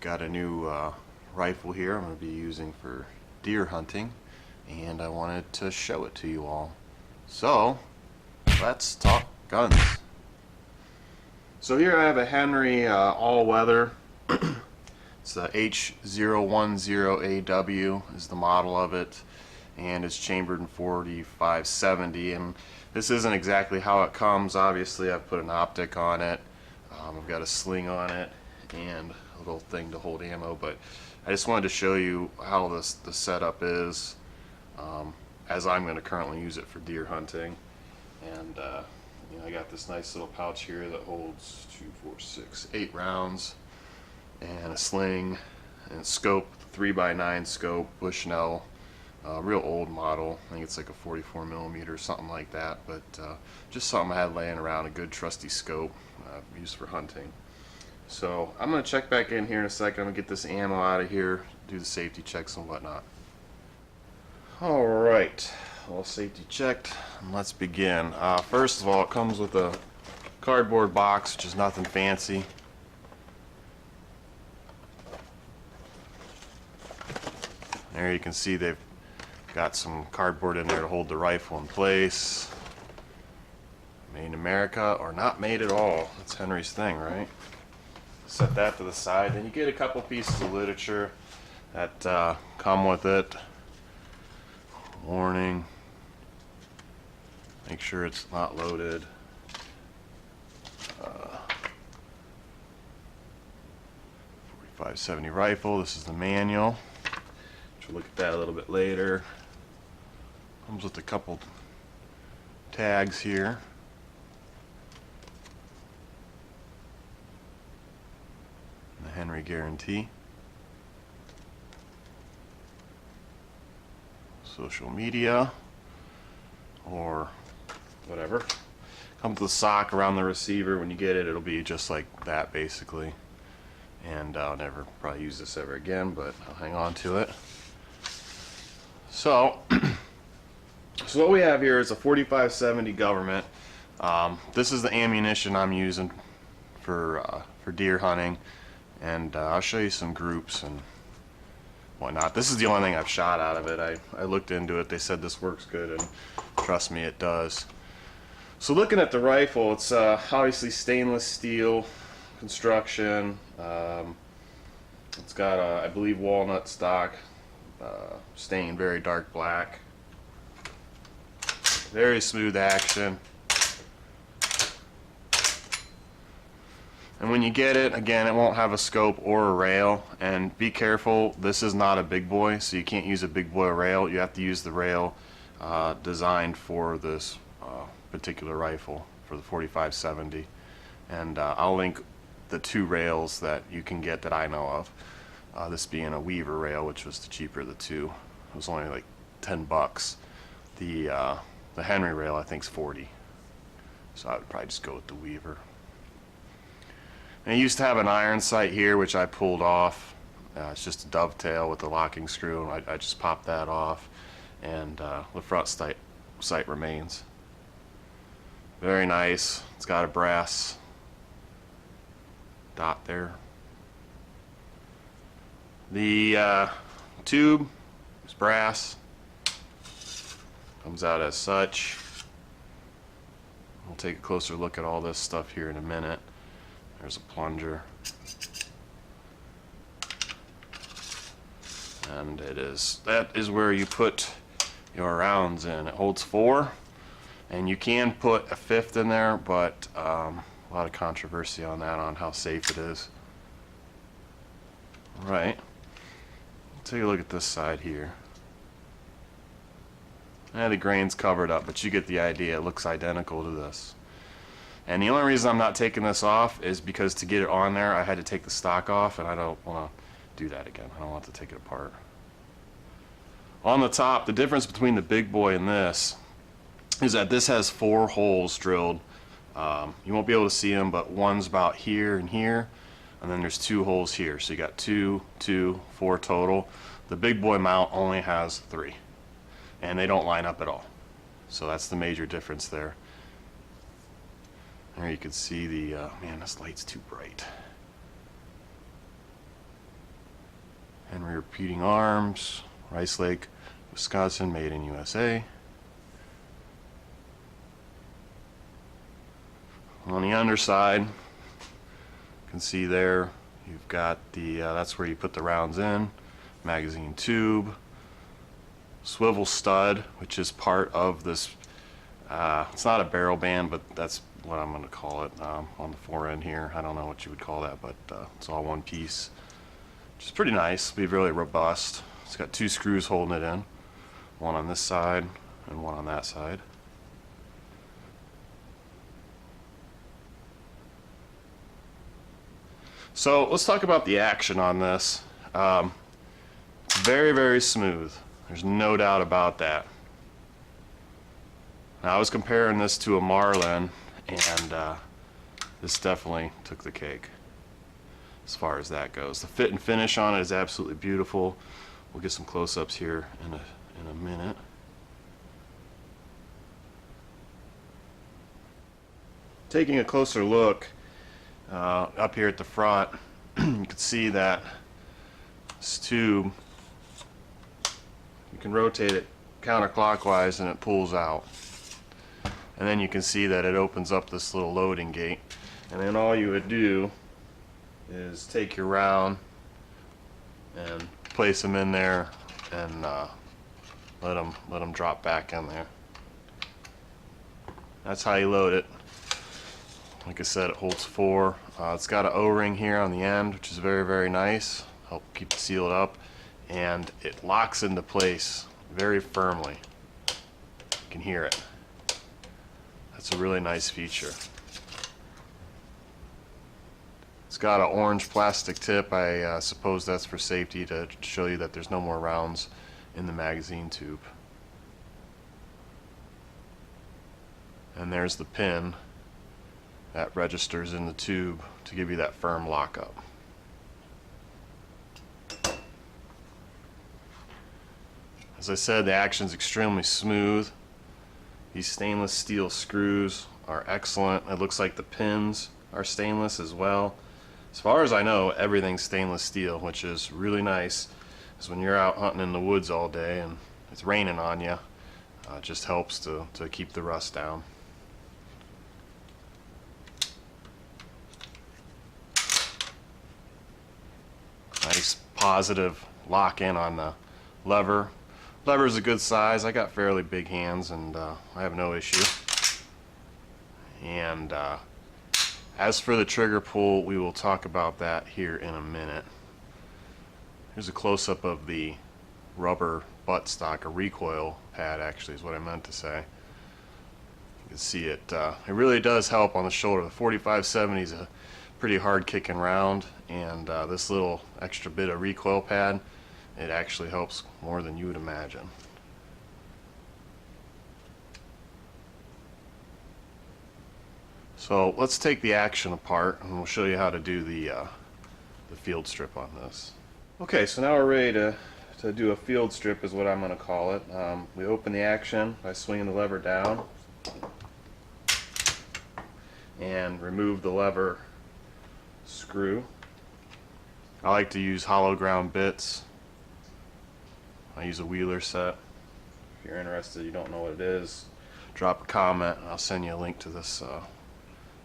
got a new rifle here I'm going to be using for deer hunting, and I wanted to show it to you all. So let's talk guns. So here I have a Henry all-weather. It's the H010AW is the model of it, and it's chambered in 4570. And this isn't exactly how it comes. Obviously I've put an optic on it. I've got a sling on it and a little thing to hold ammo, but I just wanted to show you how the setup is, as I'm going to currently use it for deer hunting. And you know, I got this nice little pouch here that holds 2, 4, 6, 8 rounds, and a sling and a scope, 3x9 scope, Bushnell, real old model. I think it's like a 44mm or something like that, but just something I had laying around, a good trusty scope used for hunting. So I'm going to check back in here in a second. I'm going to get this ammo out of here, do the safety checks and whatnot. Alright, all safety checked, and let's begin. First of all, it comes with a cardboard box, which is nothing fancy. There you can see they've got some cardboard in there to hold the rifle in place. Made in America or not made at all. That's Henry's thing, right? Set that to the side. Then you get a couple pieces of literature that come with it. Warning. Make sure it's not loaded. 4570 rifle. This is the manual. We'll look at that a little bit later. Comes with a couple tags here. The Henry guarantee. Social media or whatever. Comes with a sock around the receiver. When you get it, it'll be just like that basically. And I'll never probably use this ever again, but I'll hang on to it. So what we have here is a 4570 government. This is the ammunition I'm using for deer hunting, and I'll show you some groups and whatnot. This is the only thing I've shot out of it. I looked into it. They said this works good, and trust me, it does. So looking at the rifle, it's obviously stainless steel construction. It's got I believe walnut stock. Stained very dark black, very smooth action, and when you get it, again, it won't have a scope or a rail. And be careful, this is not a big boy, so you can't use a big boy rail. You have to use the rail designed for this particular rifle, for the 4570. And I'll link the 2 rails that you can get that I know of. This being a Weaver rail, which was the cheaper of the 2. It was only like $10. The Henry rail I think is 40. So I would probably just go with the Weaver. And I used to have an iron sight here, which I pulled off. It's just a dovetail with the locking screw, and I just popped that off, and the front sight remains. Very nice. It's got a brass dot there. The tube is brass, comes out as such. We'll take a closer look at all this stuff here in a minute. There's a plunger, and that is where you put your rounds in. It holds 4, and you can put a 5th in there, but a lot of controversy on that, on how safe it is. Right. Take a look at this side here. The grain's covered up, but you get the idea. It looks identical to this. And the only reason I'm not taking this off is because to get it on there, I had to take the stock off, and I don't want to do that again. I don't want to take it apart. On the top, the difference between the big boy and this is that this has 4 holes drilled. You won't be able to see them, but one's about here and here, and then there's 2 holes here. So you got 2, 2, 4 total. The big boy mount only has 3, and they don't line up at all. So that's the major difference there. There you can see the man, this light's too bright. repeating arms, Rice Lake, Wisconsin, made in USA. On the underside, you can see there you've got the that's where you put the rounds in, magazine tube, swivel stud, which is part of this. It's not a barrel band, but that's what I'm going to call it on the fore end here. I don't know what you would call that, but it's all one piece, which is pretty nice. Be really robust. It's got 2 screws holding it in, one on this side and one on that side. So let's talk about the action on this. It's very, very smooth. There's no doubt about that. Now, I was comparing this to a Marlin, and this definitely took the cake as far as that goes. The fit and finish on it is absolutely beautiful. We'll get some close-ups here in a minute. Taking a closer look up here at the front, you can see that this tube, you can rotate it counterclockwise and it pulls out. And then you can see that it opens up this little loading gate. And then all you would do is take your round and place them in there and let them drop back in there. That's how you load it. Like I said, it holds 4. It's got an O-ring here on the end, which is very, very nice. Help keep it sealed up. And it locks into place very firmly. You can hear it. That's a really nice feature. It's got an orange plastic tip. I suppose that's for safety, to show you that there's no more rounds in the magazine tube. And there's the pin that registers in the tube to give you that firm lockup. As I said, the action's extremely smooth. These stainless steel screws are excellent. It looks like the pins are stainless as well. As far as I know, everything's stainless steel, which is really nice, because when you're out hunting in the woods all day and it's raining on you, it just helps to keep the rust down. Nice positive lock in on the lever. Lever is a good size. I got fairly big hands, and I have no issue. And as for the trigger pull, we will talk about that here in a minute. Here's a close-up of the rubber buttstock, a recoil pad actually is what I meant to say. You can see it. It really does help on the shoulder. The 4570 is a pretty hard kicking round, and this little extra bit of recoil pad, it actually helps more than you would imagine. So let's take the action apart, and we'll show you how to do the field strip on this. Okay, so now we're ready to do a field strip, is what I'm going to call it. We open the action by swinging the lever down and remove the lever screw. I like to use hollow ground bits. I use a Wheeler set. If you're interested, you don't know what it is, drop a comment and I'll send you a link to this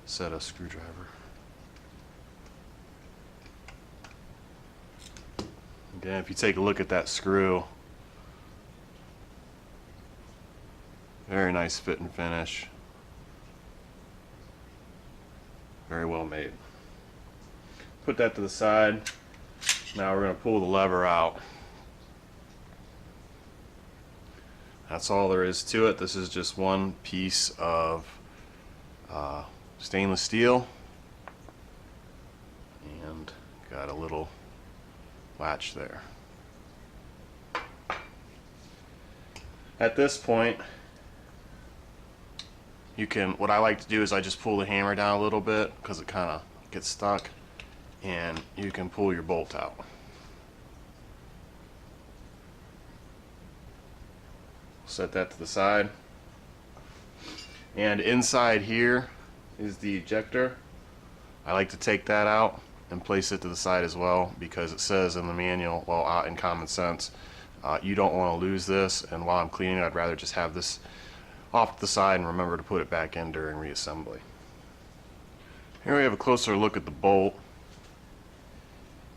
set of screwdriver. Again, if you take a look at that screw, very nice fit and finish, very well made. Put that to the side. Now we're going to pull the lever out. That's all there is to it. This is just one piece of stainless steel, and got a little latch there. At this point, you can, what I like to do is I just pull the hammer down a little bit because it kind of gets stuck, and you can pull your bolt out. Set that to the side, and inside here is the ejector. I like to take that out and place it to the side as well, because it says in the manual, well, in common sense, you don't want to lose this, and while I'm cleaning, I'd rather just have this off to the side and remember to put it back in during reassembly. Here we have a closer look at the bolt.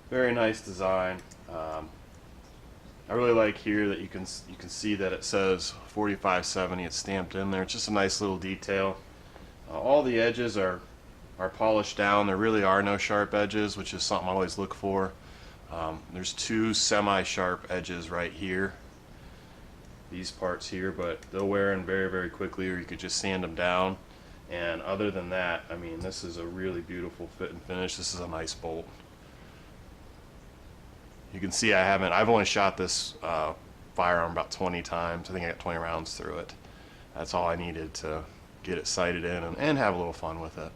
Very nice design. I really like here that you can see that it says 4570. It's stamped in there. It's just a nice little detail. All the edges are polished down. There really are no sharp edges, which is something I always look for. There's two semi-sharp edges right here, these parts here, but they'll wear in very, very quickly, or you could just sand them down. And other than that, I mean, this is a really beautiful fit and finish. This is a nice bolt. You can see I've only shot this firearm about 20 times. I think I got 20 rounds through it. That's all I needed to get it sighted in and have a little fun with it.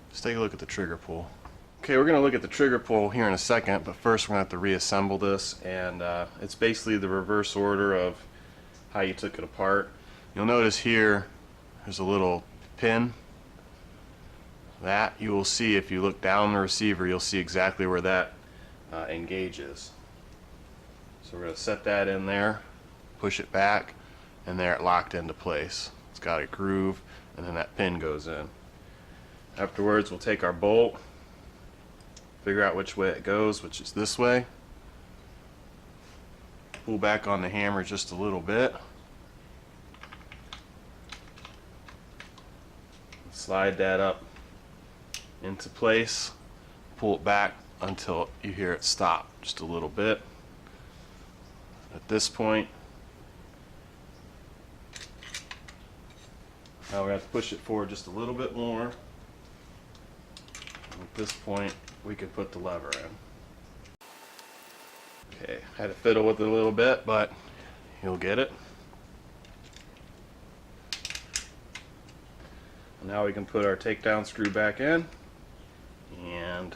Let's take a look at the trigger pull. Okay, we're going to look at the trigger pull here in a second, but first we're going to have to reassemble this, and it's basically the reverse order of how you took it apart. You'll notice here there's a little pin. That you will see if you look down the receiver, you'll see exactly where that engages. So we're going to set that in there, push it back, and there it locked into place. It's got a groove, and then that pin goes in. Afterwards, we'll take our bolt, figure out which way it goes, which is this way. Pull back on the hammer just a little bit. Slide that up into place. Pull it back until you hear it stop just a little bit. At this point, now we have to push it forward just a little bit more. At this point, we can put the lever in. Okay, had to fiddle with it a little bit, but you'll get it. Now we can put our takedown screw back in and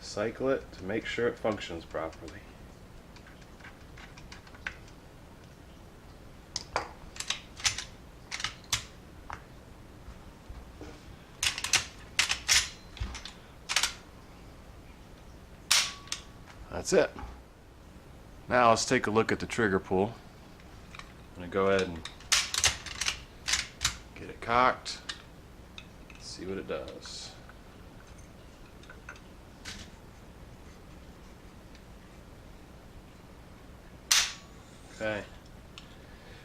cycle it to make sure it functions properly. That's it. Now let's take a look at the trigger pull. I'm going to go ahead and get it cocked. Let's see what it does. Okay.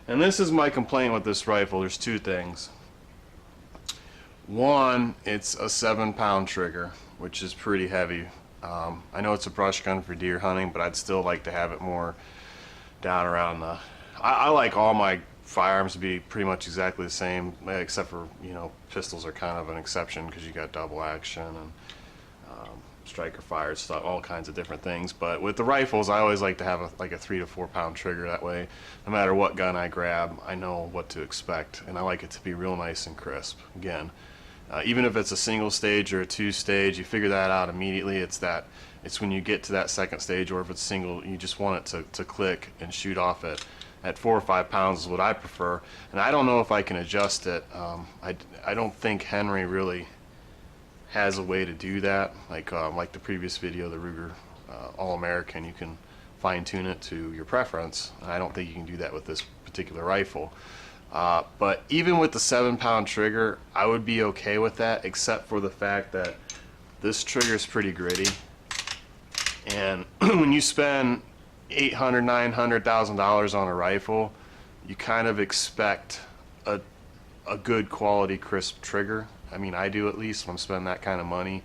And this is my complaint with this rifle. There's two things. One, it's a 7-pound trigger, which is pretty heavy. I know it's a brush gun for deer hunting, but I'd still like to have it more down around the... I like all my firearms to be pretty much exactly the same, except for, you know, pistols are kind of an exception because you got double action and striker fired stuff, all kinds of different things. But with the rifles, I always like to have like a 3 to 4 pound trigger. That way, no matter what gun I grab, I know what to expect, and I like it to be real nice and crisp. Again, even if it's a single stage or a 2-stage, you figure that out immediately. It's when you get to that second stage, or if it's single, you just want it to click and shoot off at 4 or 5 pounds is what I prefer. And I don't know if I can adjust it. I don't think Henry really has a way to do that. Like the previous video, the Ruger All-American, you can fine-tune it to your preference. I don't think you can do that with this particular rifle. But even with the 7-pound trigger, I would be okay with that, except for the fact that this trigger is pretty gritty, and when you spend $800,000, $900,000 on a rifle, you kind of expect a good quality crisp trigger. I mean, I do, at least when I'm spending that kind of money.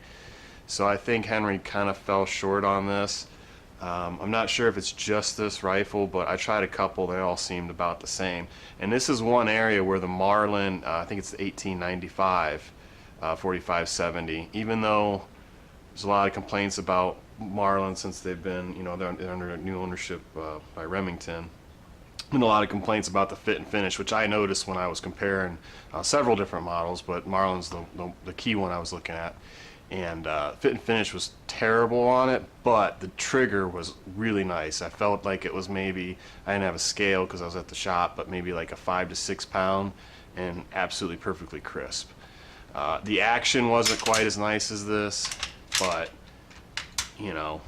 So I think Henry kind of fell short on this. I'm not sure if it's just this rifle, but I tried a couple, they all seemed about the same. And this is one area where the Marlin, I think it's the 1895 4570, even though there's a lot of complaints about Marlin since they've been, you know, they're under new ownership by Remington. Been a lot of complaints about the fit and finish, which I noticed when I was comparing several different models, but Marlin's the key one I was looking at. And fit and finish was terrible on it, but the trigger was really nice. I felt like it was maybe, I didn't have a scale because I was at the shop, but maybe like a 5 to 6 pound. and absolutely perfectly crisp. The action wasn't quite as nice as this, but you know,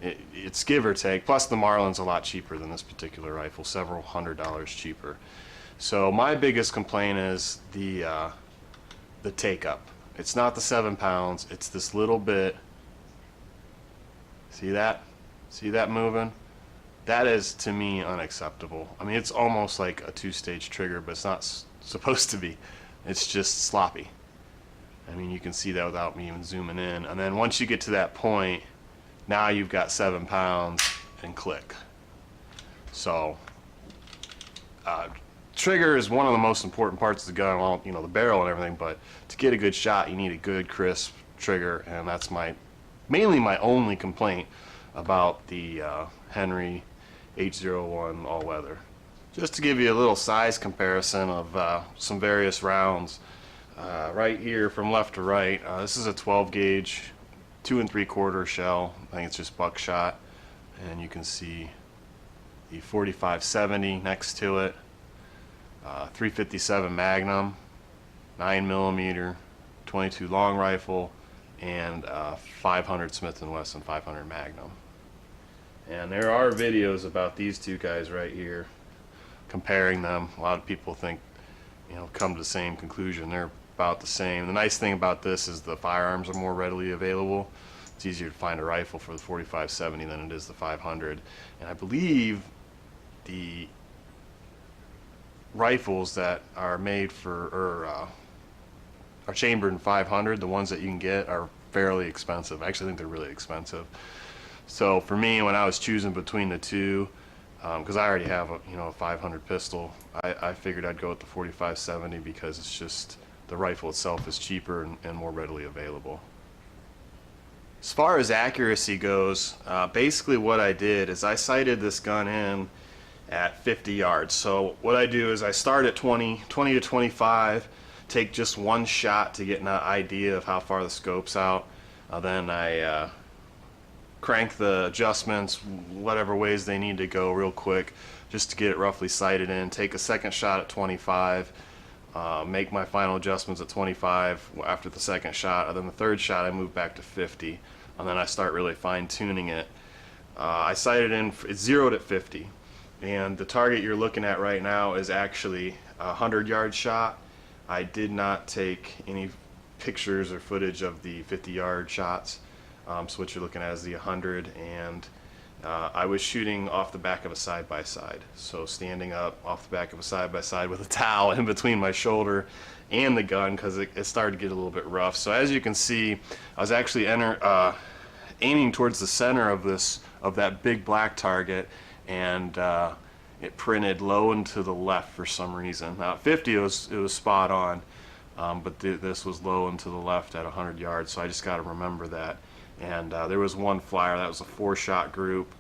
it's give or take. Plus the Marlin's a lot cheaper than this particular rifle, several $100s cheaper. So my biggest complaint is the take up. It's not the 7 pounds, it's this little bit. See that? See that moving? That is, to me, unacceptable. I mean, it's almost like a two-stage trigger, but it's not supposed to be. It's just sloppy. I mean, you can see that without me even zooming in. And then once you get to that point, now you've got 7 pounds and click. So, trigger is one of the most important parts of the gun. Well, you know, the barrel and everything, but to get a good shot, you need a good, crisp trigger, and that's mainly my only complaint about the Henry H010 all-weather. Just to give you a little size comparison of some various rounds, right here from left to right, this is a 12 gauge 2 3/4 shell. I think it's just buckshot, and you can see the 4570 next to it, 357 Magnum, 9mm 22 long rifle, and 500 Smith & Wesson 500 Magnum. And there are videos about these two guys right here, comparing them. A lot of people think, you know, come to the same conclusion. They're about the same. The nice thing about this is the firearms are more readily available. It's easier to find a rifle for the 4570 than it is the 500. And I believe the rifles that are made for, or are chambered in 500, the ones that you can get are fairly expensive. I actually think they're really expensive. So for me, when I was choosing between the two, because I already have a 500 pistol, I figured I'd go with the 4570 because it's just the rifle itself is cheaper and more readily available. As far as accuracy goes, basically what I did is I sighted this gun in at 50 yards. So what I do is I start at 20 to 25, take just one shot to get an idea of how far the scope's out. Then I crank the adjustments whatever ways they need to go real quick just to get it roughly sighted in, take a second shot at 25, make my final adjustments at 25 after the second shot, and then the third shot I move back to 50, and then I start really fine-tuning it. I sighted in, it's zeroed at 50, and the target you're looking at right now is actually a 100-yard shot. I did not take any pictures or footage of the 50-yard shots. So what you're looking at is the 100, and I was shooting off the back of a side-by-side. So standing up off the back of a side-by-side with a towel in between my shoulder and the gun, because it started to get a little bit rough. So as you can see, I was actually aiming towards the center of that big black target, and it printed low and to the left for some reason. Now at 50 it was spot on, but this was low and to the left at 100 yards, so I just got to remember that. And there was one flyer that was a 4-shot group.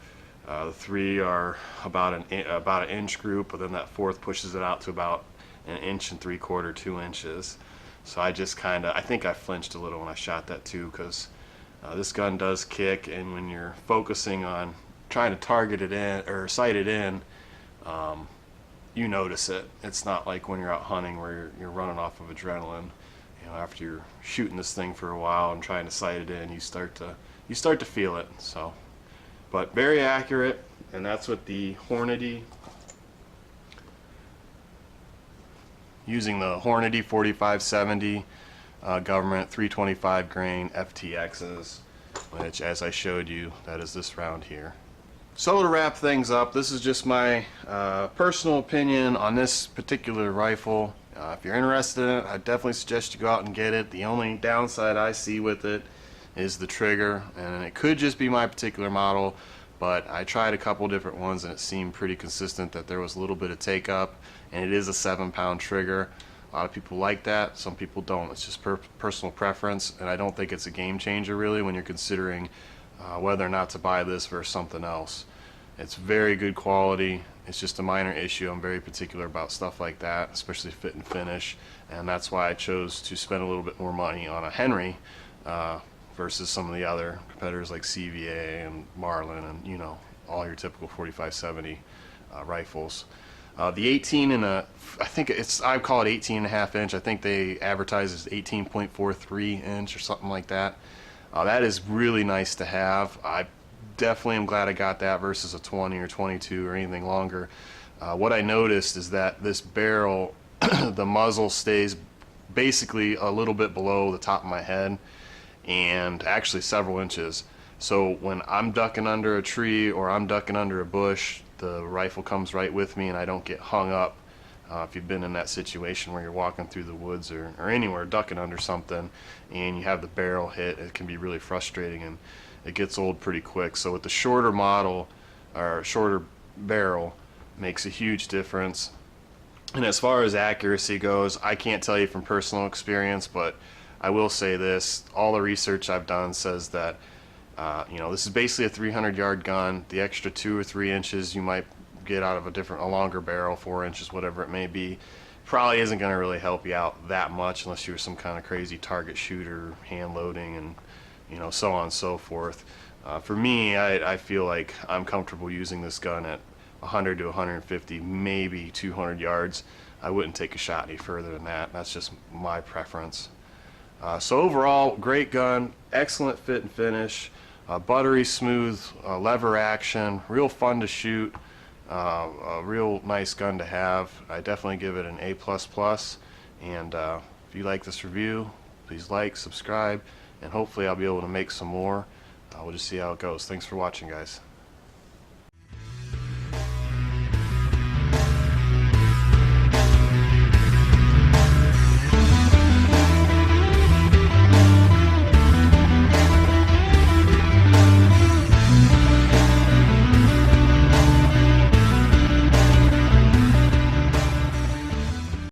The 3 are about an inch group, but then that 4th pushes it out to about 1 3/4 to 2 inches. So I just I think I flinched a little when I shot that too, because this gun does kick, and when you're focusing on trying to target it in or sight it in, you notice it. It's not like when you're out hunting where you're running off of adrenaline. You know, after you're shooting this thing for a while and trying to sight it in, you start to feel it. So, but very accurate, and that's what the Hornady, using the Hornady 4570 government 325 grain FTXs, which, as I showed you, that is this round here. So to wrap things up, this is just my personal opinion on this particular rifle. If you're interested in it, I definitely suggest you go out and get it. The only downside I see with it is the trigger, and it could just be my particular model, but I tried a couple different ones and it seemed pretty consistent that there was a little bit of take up, and it is a 7-pound trigger. A lot of people like that, some people don't. It's just personal preference, and I don't think it's a game changer really when you're considering whether or not to buy this versus something else. It's very good quality. It's just a minor issue. I'm very particular about stuff like that, especially fit and finish, and that's why I chose to spend a little bit more money on a Henry versus some of the other competitors like CVA and Marlin and, you know, all your typical 4570 rifles. The 18 and a, I think I call it 18 and a half inch. I think they advertise as 18.43 inch or something like that. That is really nice to have. I definitely am glad I got that versus a 20 or 22 or anything longer. What I noticed is that this barrel, the muzzle stays basically a little bit below the top of my head, and actually several inches. So when I'm ducking under a tree or I'm ducking under a bush, the rifle comes right with me and I don't get hung up. If you've been in that situation where you're walking through the woods or anywhere ducking under something and you have the barrel hit, it can be really frustrating and it gets old pretty quick. So with the shorter model or shorter barrel, makes a huge difference. And as far as accuracy goes, I can't tell you from personal experience, but I will say this: all the research I've done says that this is basically a 300-yard gun. The extra 2 or 3 inches you might get out of a longer barrel, 4 inches, whatever it may be, probably isn't going to really help you out that much unless you're some kind of crazy target shooter, hand loading, and so on and so forth. For me, I feel like I'm comfortable using this gun at 100 to 150, maybe 200 yards. I wouldn't take a shot any further than that. That's just my preference. So overall, great gun, excellent fit and finish, buttery smooth lever action, real fun to shoot, a real nice gun to have. I definitely give it an A++. And if you like this review, please like, subscribe, and hopefully I'll be able to make some more. We'll just see how it goes. Thanks for watching, guys.